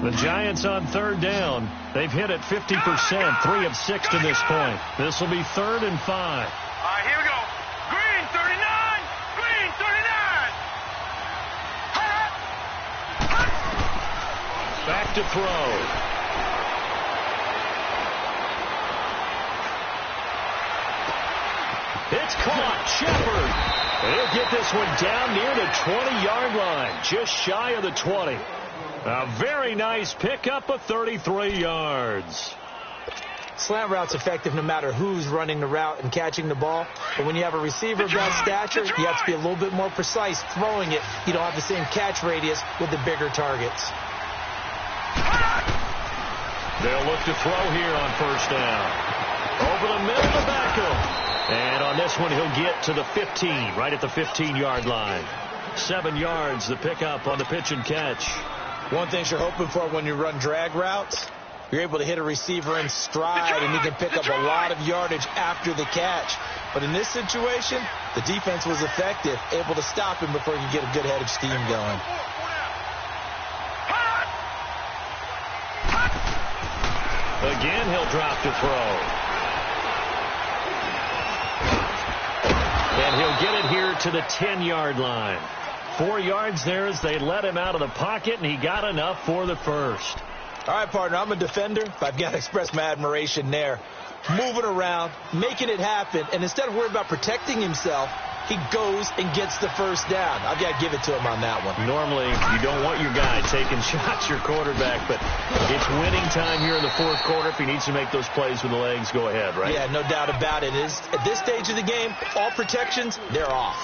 The Giants on 3rd down. They've hit it 50%, 3 of 6 to this point. This will be 3rd and 5. All right, here we go. Green 39. Hot. Back to throw. It's caught. Shepard. He'll get this one down near the 20-yard line, just shy of the 20. A very nice pickup of 33 yards. Slant route's effective no matter who's running the route and catching the ball. But when you have a receiver of that stature, you have to be a little bit more precise throwing it. You don't have the same catch radius with the bigger targets. They'll look to throw here on 1st down. Over the middle to Beckham. And on this one, he'll get to the 15, right at the 15-yard line. 7 yards, the pickup on the pitch and catch. One thing you're hoping for when you run drag routes, you're able to hit a receiver in stride, and you can pick up a lot of yardage after the catch. But in this situation, the defense was effective, able to stop him before he could get a good head of steam going. Again, he'll drop to throw. And he'll get it here to the 10-yard line. 4 yards there as they let him out of the pocket, and he got enough for the first. All right, partner, I'm a defender, but I've got to express my admiration there. Moving around, making it happen, and instead of worrying about protecting himself, he goes and gets the first down. I've got to give it to him on that one. Normally, you don't want your guy taking shots, your quarterback, but it's winning time here in the fourth quarter. If he needs to make those plays with the legs, go ahead, right? Yeah, no doubt about it. At this stage of the game, all protections, they're off.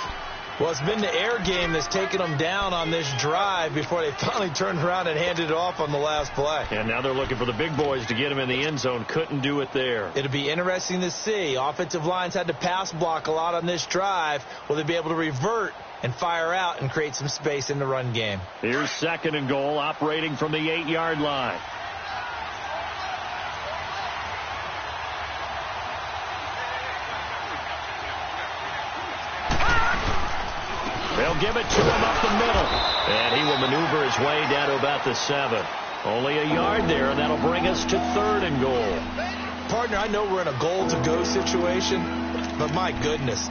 Well, it's been the air game that's taken them down on this drive before they finally turned around and handed it off on the last play. And now they're looking for the big boys to get him in the end zone. Couldn't do it there. It'll be interesting to see. Offensive lines had to pass block a lot on this drive. Will they be able to revert and fire out and create some space in the run game? Here's 2nd and goal, operating from the 8-yard line. They'll give it to him up the middle. And he will maneuver his way down to about the 7. Only a yard there, and that'll bring us to 3rd and goal. Partner, I know we're in a goal-to-go situation, but my goodness.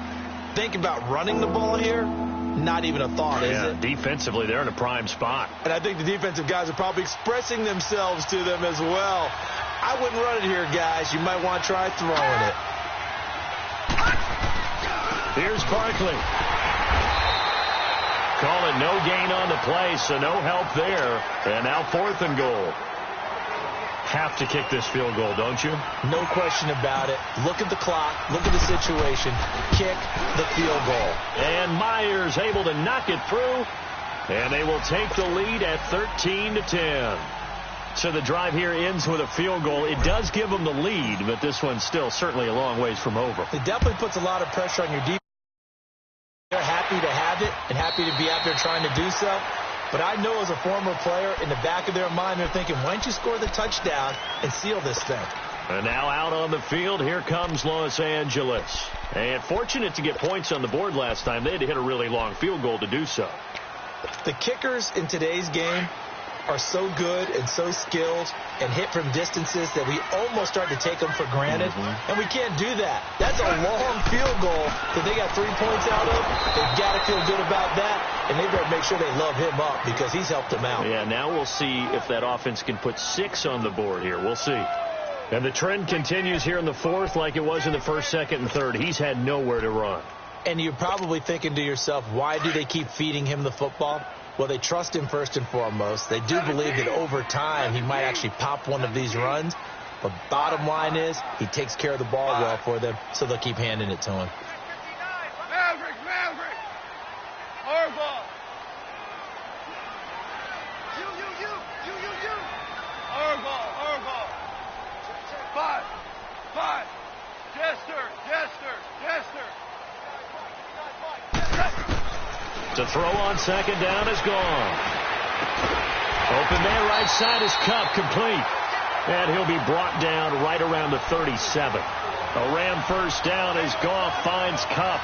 Think about running the ball here. Not even a thought, is it? Defensively, they're in a prime spot. And I think the defensive guys are probably expressing themselves to them as well. I wouldn't run it here, guys. You might want to try throwing it. Here's Barkley. Call it no gain on the play, so no help there. And now 4th and goal. Have to kick this field goal, don't you? No question about it. Look at the clock. Look at the situation. Kick the field goal. And Myers able to knock it through. And they will take the lead at 13-10. So the drive here ends with a field goal. It does give them the lead, but this one's still certainly a long ways from over. It definitely puts a lot of pressure on your defense. They're happy to have it and happy to be out there trying to do so. But I know as a former player, in the back of their mind, they're thinking, why don't you score the touchdown and seal this thing? And now out on the field, here comes Los Angeles. And fortunate to get points on the board last time. They had to hit a really long field goal to do so. The kickers in today's game are so good and so skilled and hit from distances that we almost start to take them for granted. And we can't do that. That's a long field goal that they got 3 points out of. They've got to feel good about that, and they better make sure they love him up because he's helped them out. Yeah, now we'll see if that offense can put 6 on the board here. We'll see. And the trend continues here in the 4th like it was in the 1st, 2nd, and 3rd. He's had nowhere to run. And you're probably thinking to yourself, why do they keep feeding him the football? Well, they trust him first and foremost. They do believe that over time he might actually pop one of these runs. But bottom line is he takes care of the ball well for them, so they'll keep handing it to him. Maverick! Harbaugh! You! Harbaugh! 5! Jester! To throw on 2nd down is gone. Open man right side is Cup, complete. And he'll be brought down right around the 37. A Ram first down as Goff finds Cup.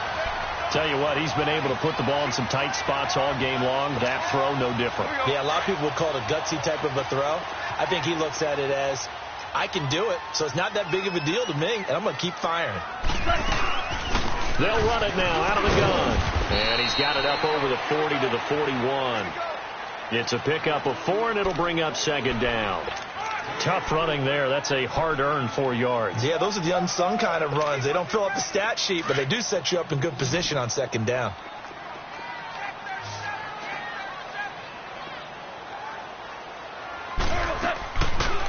Tell you what, he's been able to put the ball in some tight spots all game long. That throw, no different. Yeah, a lot of people would call it a gutsy type of a throw. I think he looks at it as, I can do it, so it's not that big of a deal to me, and I'm going to keep firing. They'll run it now out of the gun. And he's got it up over the 40 to the 41. It's a pickup of 4, and it'll bring up 2nd down. Tough running there. That's a hard-earned 4 yards. Yeah, those are the unsung kind of runs. They don't fill up the stat sheet, but they do set you up in good position on 2nd down.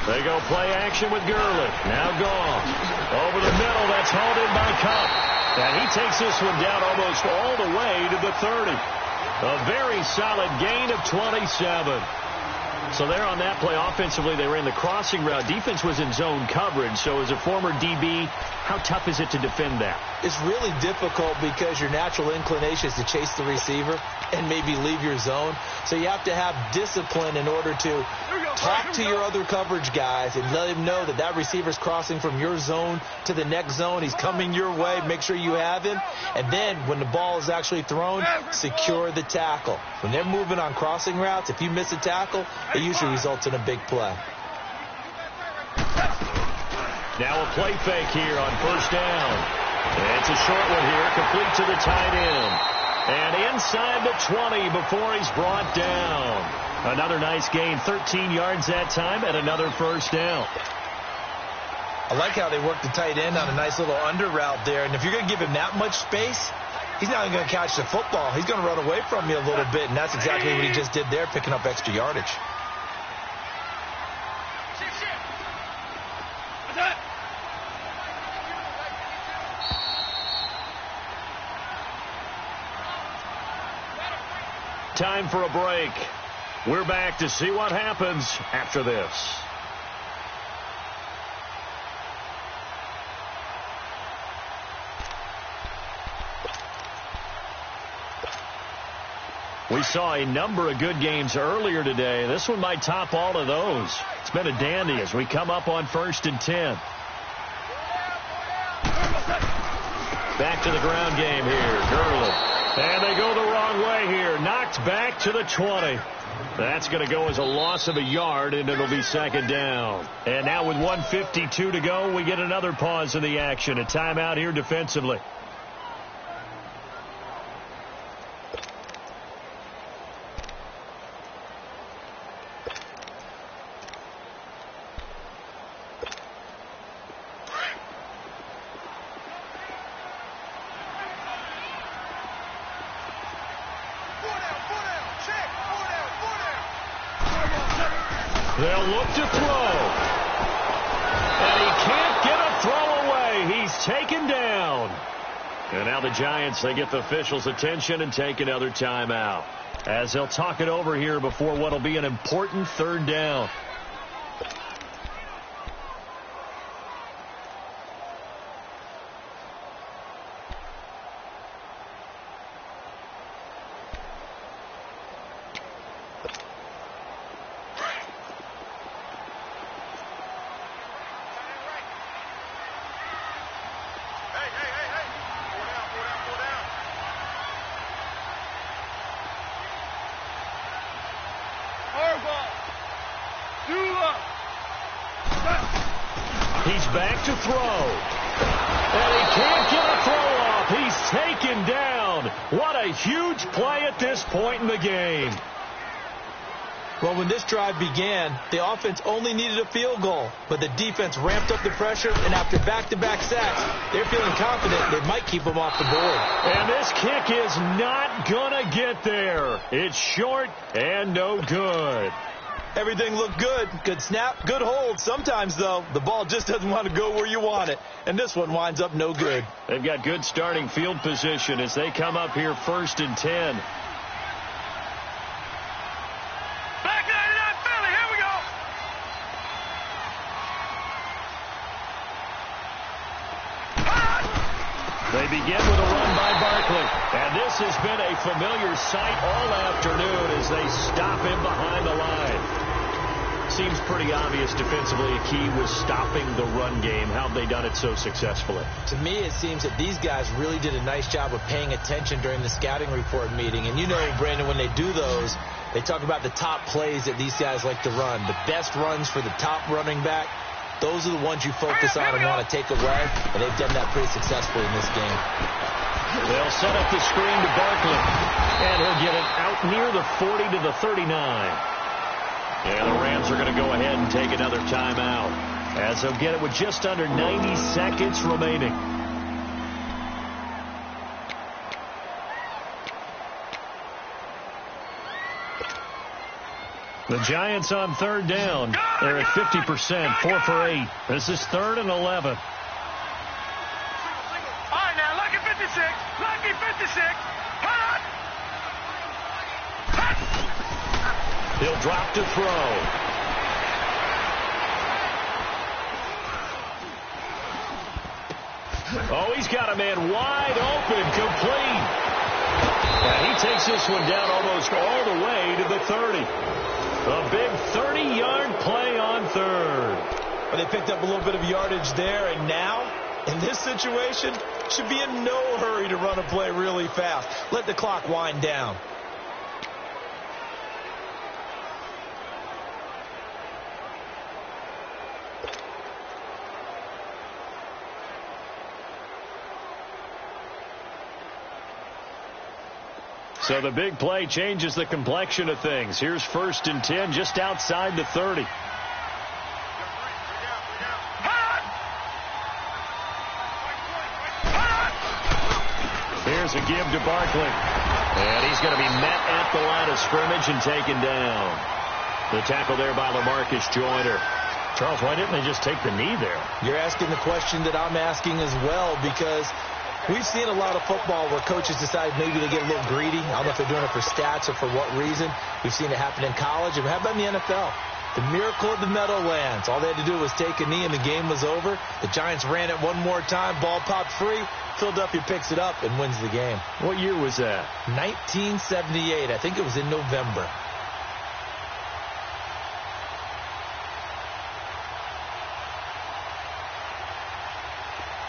They go play action with Gurley. Now Goff. Over the middle. That's hauled in by Cup. And he takes this one down almost all the way to the 30. A very solid gain of 27. So there on that play, offensively, they ran the crossing route. Defense was in zone coverage. So as a former DB, how tough is it to defend that? It's really difficult because your natural inclination is to chase the receiver and maybe leave your zone. So you have to have discipline in order to talk to your other coverage guys and let them know that that receiver's crossing from your zone to the next zone. He's coming your way. Make sure you have him. And then when the ball is actually thrown, secure the tackle. When they're moving on crossing routes, if you miss a tackle, it usually results in a big play. Now a play fake here on first down. It's a short one here, complete to the tight end. And inside the 20 before he's brought down. Another nice gain, 13 yards that time, and another first down. I like how they work the tight end on a nice little under route there. And if you're going to give him that much space, he's not even going to catch the football. He's going to run away from you a little bit, and that's exactly what he just did there, picking up extra yardage. Time for a break. We're back to see what happens after this. We saw a number of good games earlier today. This one might top all of those. It's been a dandy as we come up on 1st and 10. Back to the ground game here. Gurley. And they go the wrong way here. Knocked back to the 20. That's going to go as a loss of a yard, and it'll be second down. And now with 1:52 to go, we get another pause in the action. A timeout here defensively. They'll look to throw. And he can't get a throw away. He's taken down. And now the Giants, they get the officials' attention and take another timeout as they'll talk it over here before what will be an important third down. He's back to throw. And he can't get a throw off. He's taken down. What a huge play at this point in the game. Well, when this drive began, the offense only needed a field goal. But the defense ramped up the pressure, and after back-to-back sacks, they're feeling confident they might keep them off the board. And this kick is not going to get there. It's short and no good. Everything looked good. Good snap, good hold. Sometimes, though, the ball just doesn't want to go where you want it. And this one winds up no good. They've got good starting field position as they come up here 1st and 10. Back 99 Philly, here we go. They begin with a run by Barkley. And this has been a familiar sight all afternoon as they stop him behind the line. Seems pretty obvious defensively a key was stopping the run game. How have they done it so successfully? To me, it seems that these guys really did a nice job of paying attention during the scouting report meeting. And you know, Brandon, when they do those, they talk about the top plays that these guys like to run. The best runs for the top running back. Those are the ones you focus on and want to take away, and they've done that pretty successfully in this game. They'll set up the screen to Barkley, and he'll get it out near the 40 to the 39. And the Rams are going to go ahead and take another timeout as they'll get it with just under 90 seconds remaining. The Giants on third down. They're at 50%, 4 for 8. This is 3rd and 11. All right, now, lucky 56. Lucky 56. Hut! Hut! He'll drop to throw. Oh, he's got a man wide open, complete. And he takes this one down almost all the way to the 30. A big 30-yard play on third. Well, they picked up a little bit of yardage there, and now, in this situation, should be in no hurry to run a play really fast. Let the clock wind down. So the big play changes the complexion of things. Here's 1st and 10 just outside the 30. Here's a give to Barkley. And he's going to be met at the line of scrimmage and taken down. The tackle there by LaMarcus Joyner. Charles, why didn't they just take the knee there? You're asking the question that I'm asking as well, because we've seen a lot of football where coaches decide maybe they get a little greedy. I don't know if they're doing it for stats or for what reason. We've seen it happen in college. And how about in the NFL? The miracle of the Meadowlands. All they had to do was take a knee and the game was over. The Giants ran it one more time. Ball popped free. Philadelphia picks it up and wins the game. What year was that? 1978. I think it was in November.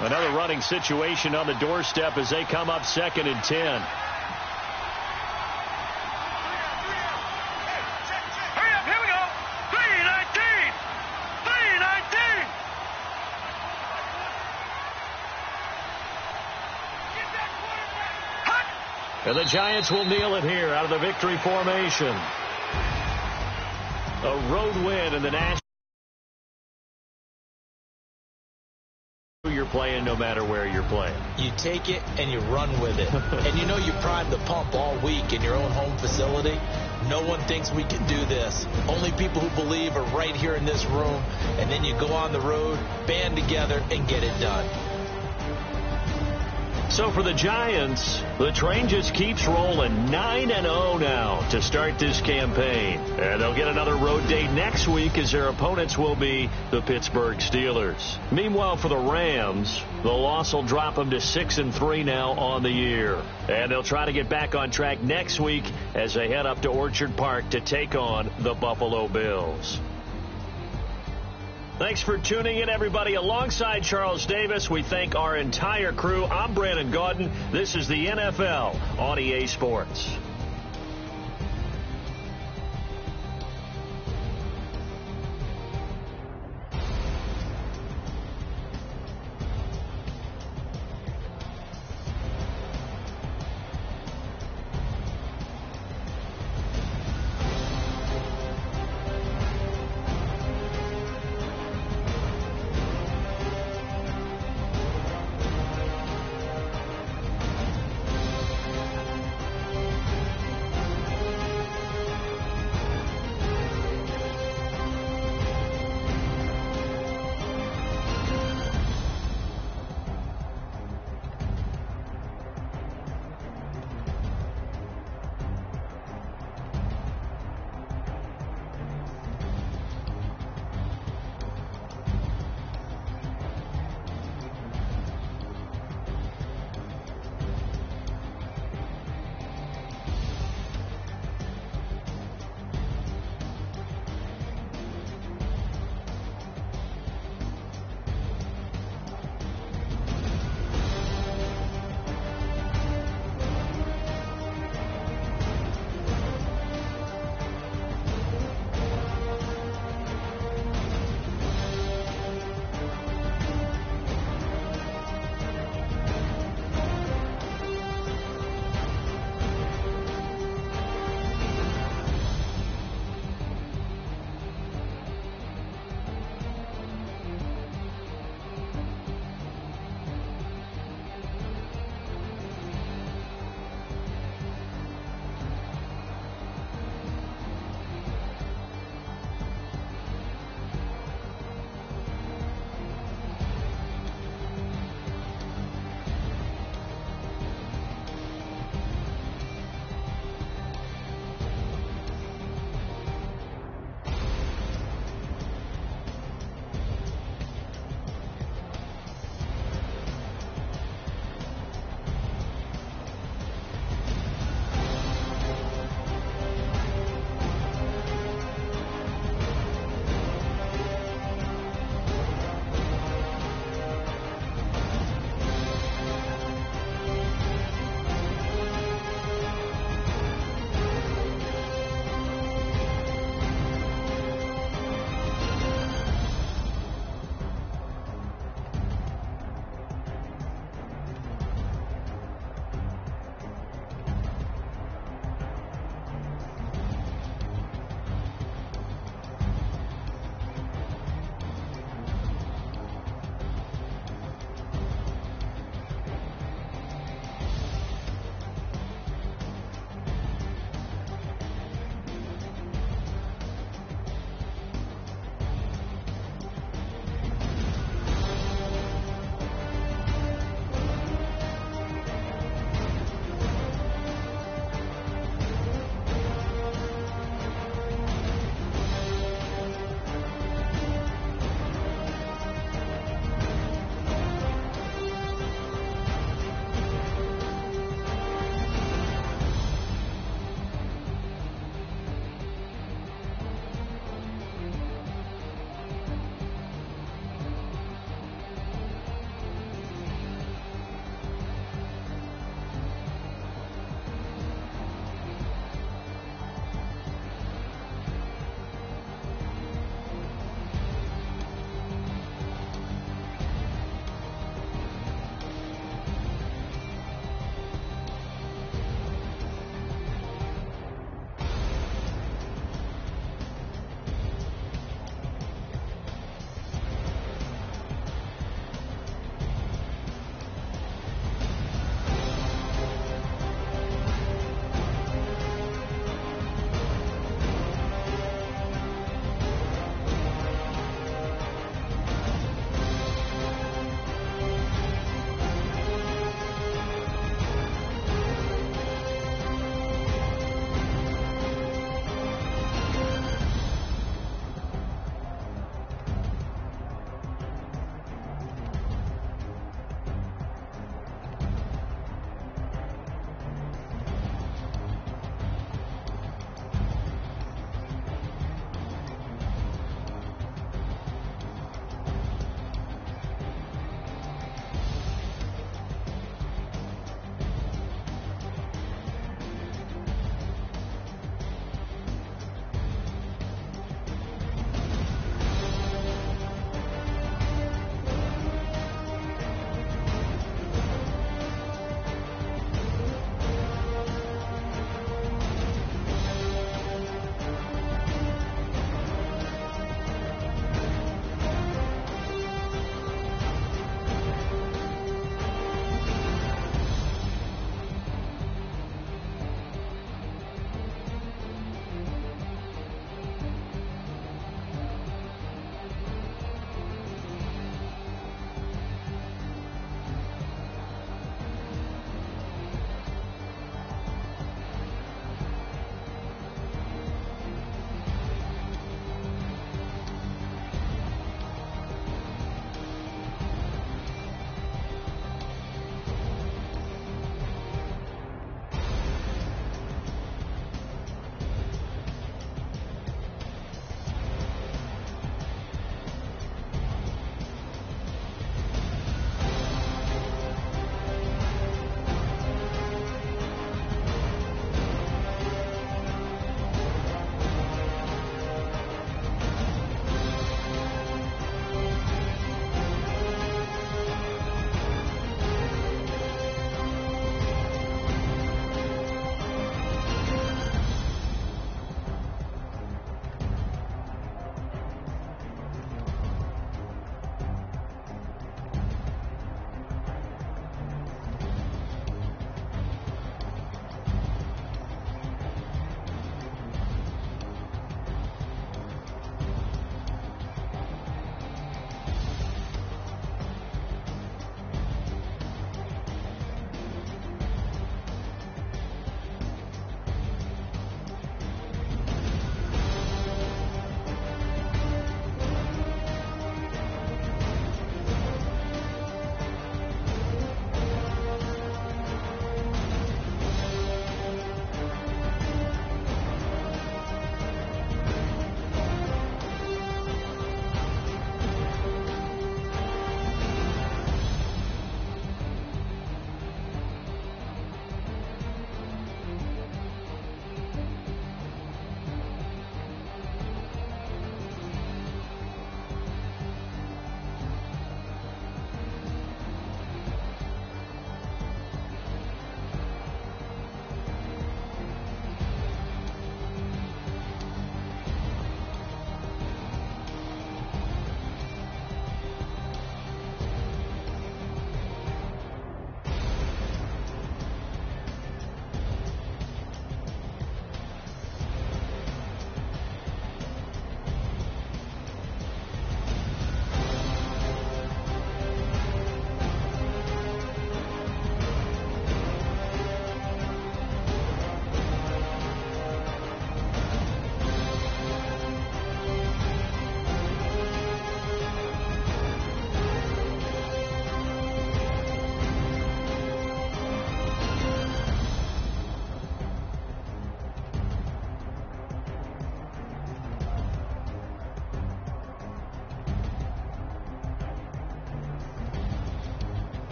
Another running situation on the doorstep as they come up 2nd and 10. Hurry up, here we go. 3:19. 3:19. And the Giants will kneel it here out of the victory formation. A road win in the National. You're playing no matter where you're playing. You take it and you run with it. And you know you prime the pump all week in your own home facility. No one thinks we can do this. Only people who believe are right here in this room. And then you go on the road, band together, and get it done. So for the Giants, the train just keeps rolling. 9-0 now to start this campaign. And they'll get another road date next week as their opponents will be the Pittsburgh Steelers. Meanwhile, for the Rams, the loss will drop them to 6-3 now on the year. And they'll try to get back on track next week as they head up to Orchard Park to take on the Buffalo Bills. Thanks for tuning in, everybody. Alongside Charles Davis, we thank our entire crew. I'm Brandon Gaudin. This is the NFL on EA Sports.